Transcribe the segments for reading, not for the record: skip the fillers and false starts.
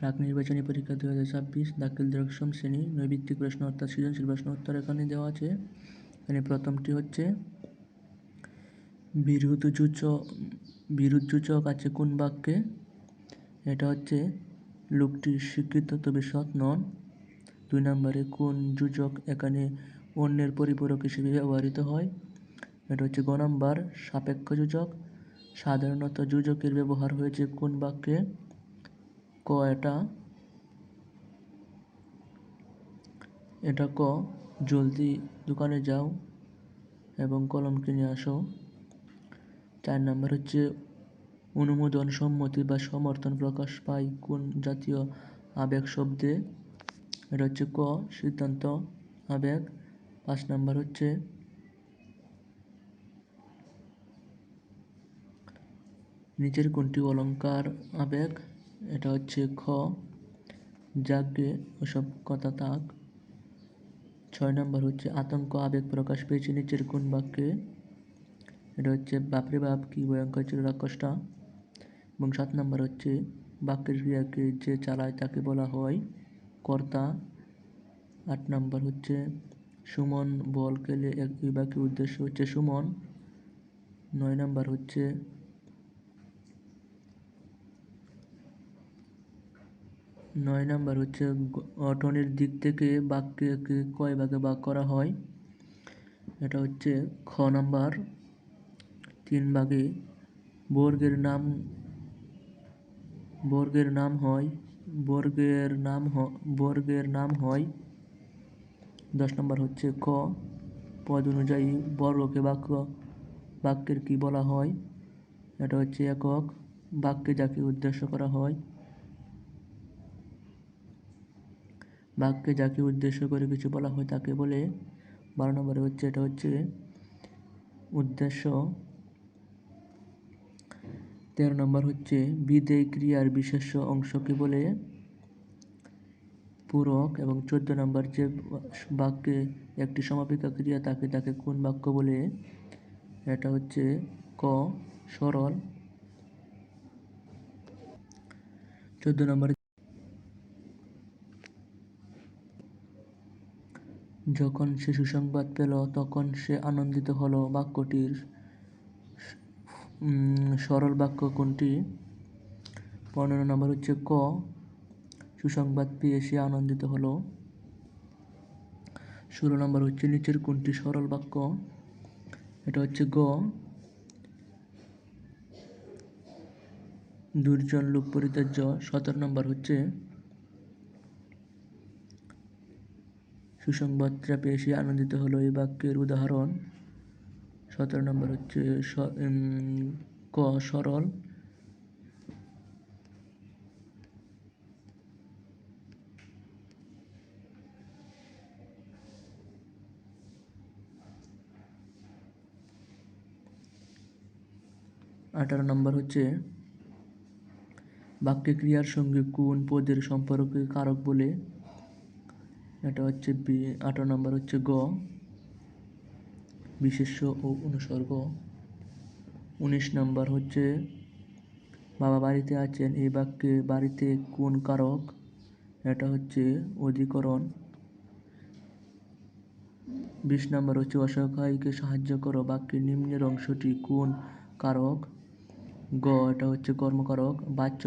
প্রাক নির্বাচনী পরীক্ষা 2026 দাখিল দশম শ্রেণী নৈবিত্তিক প্রশ্ন অর্থাৎ সৃজনশীল প্রশ্ন উত্তর এখানে দেওয়া আছে। এখানে প্রথমটি হচ্ছে বিরুদ্ধসূচক আছে কোন বাক্যে? এটা হচ্ছে লোকটি শিক্ষিত তবে সৎ নন। 2 নম্বরে কোন যোজক এখানে অন্যের পরিপূরক হিসেবে ব্যবহৃত হয়? এটা হচ্ছে গ নম্বর সাপেক্ষ যোজক। সাধারণত যোজকের ব্যবহার হয়েছে কোন বাক্যে? ক এটা ক জলদি দোকানে যাও এবং কলম কিনে আসো। 4 নম্বর হচ্ছে অনুমোদন, সম্মতি বা সমর্থন প্রকাশ পায় কোন জাতীয় আবেগ শব্দে? এটা হচ্ছে ক সিদ্ধান্ত আবেগ। 5 নম্বর হচ্ছে নিচের কোনটি অলঙ্কার আবেগ? এটা হচ্ছে খ যাগ্গে ওসব কথা থাক। 6 নম্বর হচ্ছে আতঙ্ক আবেগ প্রকাশ পেয়েছে নিচের কোন বাক্যে? এটা হচ্ছে বাপরে বাপ কি ভয়ঙ্কর ছিল রাক্ষসটা। এবং 7 নম্বর হচ্ছে বাক্যের ক্রিয়াকে যে চালায় তাকে বলা হয় কর্তা। 8 নম্বর হচ্ছে সুমন বল খেলে এই বাক্যের উদ্দেশ্য হচ্ছে সুমন। 9 নম্বর হচ্ছে গঠনের দিক থেকে বাক্যকে কয় ভাগে ভাগ করা হয়? এটা হচ্ছে খ নাম্বার 3 ভাগে। বর্গের নাম হয়। 10 নম্বর হচ্ছে ক পদ অনুযায়ী বর্গকে বাক্যের কি বলা হয়? এটা হচ্ছে একক। বাক্যে যাকে উদ্দেশ্য করা হয়, বাক্যে যাকে উদ্দেশ্য করে কিছু বলা হয় তাকে বলে। 12 নম্বরে হচ্ছে এটা হচ্ছে উদ্দেশ্য। 13 নম্বর হচ্ছে বিধেয় ক্রিয়ার বিশেষ্য অংশকে বলে পূরক। এবং 14 নম্বর যে বাক্যে একটি সমাপিকা ক্রিয়া তাকে কোন বাক্য বলে? এটা হচ্ছে ক সরল। 14 নম্বরে যখন সে সুসংবাদ পেল তখন সে আনন্দিত হলো বাক্যটির সরল বাক্য কোনটি? 15 নম্বর হচ্ছে ক সুসংবাদ পেয়ে সে আনন্দিত হলো। 16 নম্বর হচ্ছে নিচের কোনটি সরল বাক্য? এটা হচ্ছে গ 2 জন লোক পরিত্যাজ্য। 17 নম্বর হচ্ছে সুসংবাদটা পেয়ে সে আনন্দিত হলো এই বাক্যের উদাহরণ। 17 নম্বর হচ্ছে ক সরল। 18 নম্বর হচ্ছে বাক্যে ক্রিয়ার সঙ্গে কোন পদের সম্পর্ককে কারক বলে? এটা হচ্ছে 18 নম্বর হচ্ছে গ বিশেষ্য ও অনুসর্গ। 19 নম্বর হচ্ছে বাবা বাড়িতে আছেন এই বাক্যে বাড়িতে কোন কারক? এটা হচ্ছে অধিকরণ। 20 নম্বর হচ্ছে অসহায়কে সাহায্য করো বাক্যের নিম্নের অংশটি কোন কারক? গ এটা হচ্ছে কর্মকারক। বাচ্য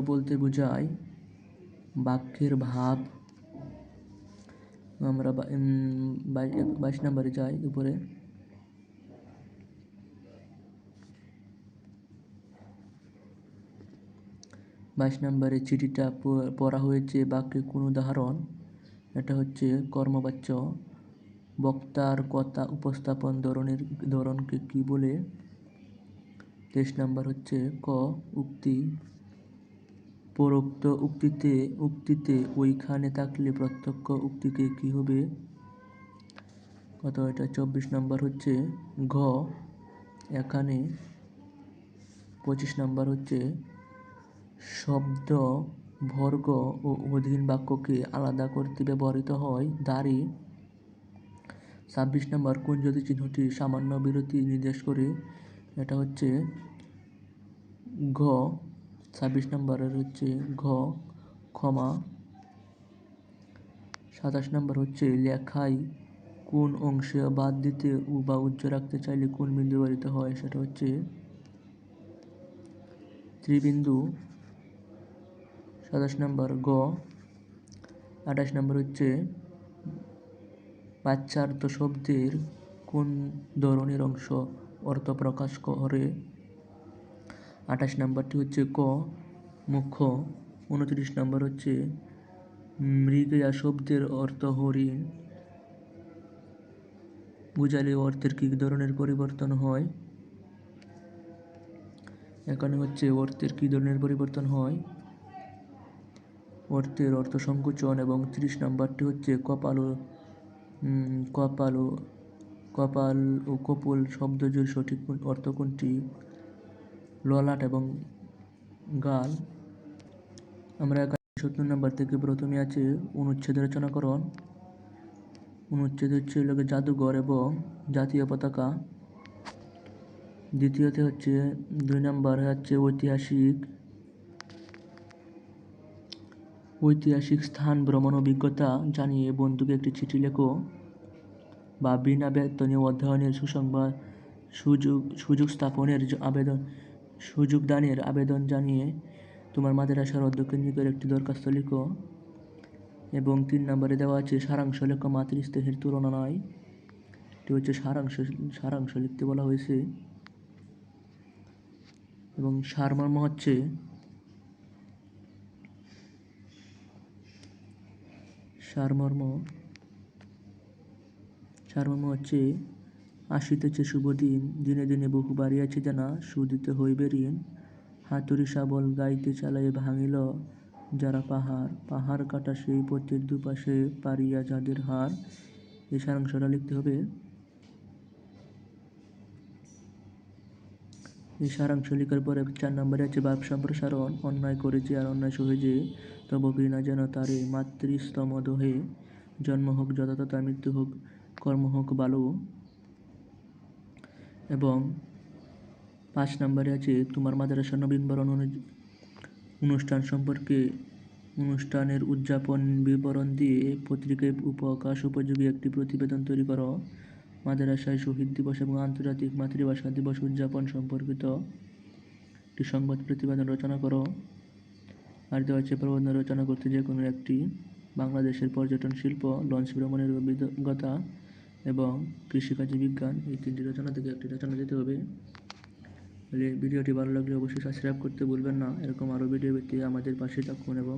বলতে বোঝায় বাক্যের ভাব। আমরা 22 নম্বরে যাই উপরে। 22 নম্বরে চিঠিটা পড়া হয়েছে বাক্যে কোন উদাহরণ? এটা হচ্ছে কর্মবাচ্য। বক্তার কথা উপস্থাপন ধরনকে কি বলে? 23 নম্বর হচ্ছে ক উক্তি। পরোক্ত উক্তিতে ওইখানে থাকলে প্রত্যক্ষ উক্তিকে কি হবে? কত এটা 24 নম্বর হচ্ছে ঘ এখানে। 25 নম্বর হচ্ছে শব্দ বর্গ ও অধীন বাক্যকে আলাদা করতে ব্যবহৃত হয় দাঁড়ি। 26 নম্বর কোন জ্যোতি চিহ্নটি সামান্য বিরতি নির্দেশ করে? এটা হচ্ছে ঘ 26 নম্বরের হচ্ছে ঘ ক্ষমা। 27 নম্বর হচ্ছে লেখায় কোন অংশে বাদ দিতে বা উজ্জ্ব রাখতে চাইলে কোন বিন্দু ব্যবহৃত হয়, সেটা হচ্ছে ত্রিবিন্দু। 27 নম্বর গ। 28 নম্বর হচ্ছে বাচ্যার্থ শব্দের কোন ধরনের অংশ অর্থ প্রকাশ করে। 28 নম্বরটি হচ্ছে ক মুখ্য। 29 নম্বর হচ্ছে মৃগয়া শব্দের অর্থ হরিণ বুঝালে অর্থের কি ধরনের পরিবর্তন হয়। এখানে হচ্ছে অর্থের কি ধরনের পরিবর্তন হয়, অর্থের অর্থ সংকোচন। এবং 30 নম্বরটি হচ্ছে কপাল ও কপোল শব্দজোড় সঠিক অর্থ কোনটি, ললাট এবং গাল। আমরা এখানে 70 নম্বর থেকে প্রথমে আছে অনুচ্ছেদ রচনাকরণ। অনুচ্ছেদ হচ্ছে জাদুঘর এবং জাতীয় পতাকা। দ্বিতীয়তে হচ্ছে 2 নম্বর হচ্ছে ঐতিহাসিক স্থান ভ্রমণ অভিজ্ঞতা জানিয়ে বন্ধুকে একটি চিঠি লেখো। বা বিনা বেতনে অধ্যয়নের সুসংবাদ সুযোগ স্থাপনের সুযোগ দানের আবেদন জানিয়ে তোমার মাদ্রাসার অধ্যক্ষের নিকট একটি দরখাস্ত লিখো। এবং 3 নম্বরে দেওয়া আছে সারাংশ লেখো, মাতৃস্নেহের তুলনা নয়। এটি হচ্ছে সারাংশ লিখতে বলা হয়েছে। এবং সারমর্ম হচ্ছে আসিতেছে শুভ দিন, দিনে দিনে বহু বাড়িয়াছে জানা, সুদিতে হইবে ঋণ। হাতুড়ি শাবল গাইতে চালাইয়ে ভাঙিল যারা পাহাড় কাটা সেই পথের দুপাশে পারিয়া যাদের হার। এই সারাংশটা লিখতে হবে। এই সারাংশ লিখার পরে 4 নম্বরে আছে ভাব সম্প্রসারণ। অন্যায় করে যে আর অন্যায় সহে যে, তব ঘৃণা যেন তারে মাতৃস্তম দোহে। জন্ম হোক যথাতথা, মৃত্যু হোক কর্ম হোক ভালো। এবং 5 নম্বরে আছে তোমার মাদ্রাসার নবীনবরণ অনুষ্ঠান সম্পর্কে অনুষ্ঠানের উদযাপন বিবরণ দিয়ে পত্রিকায় প্রকাশ উপযোগী একটি প্রতিবেদন তৈরি করো। মাদ্রাসায় শহীদ দিবস এবং আন্তর্জাতিক মাতৃভাষা দিবস উদযাপন সম্পর্কিত একটি সংবাদ প্রতিবেদন রচনা করো। আর দেওয়া হচ্ছে প্রবন্ধ রচনা করতে যে কোনো একটি, বাংলাদেশের পর্যটন শিল্প, লঞ্চ ভ্রমণের অভিজ্ঞতা এবং কৃষিকাজে বিজ্ঞান, এই 3টি রচনা থেকে একটি রচনা দিতে হবে। ভিডিওটি ভালো লাগলে অবশ্যই সাবস্ক্রাইব করতে ভুলবেন না। এরকম আরও ভিডিও পেতে আমাদের পাশে থাকুন এবং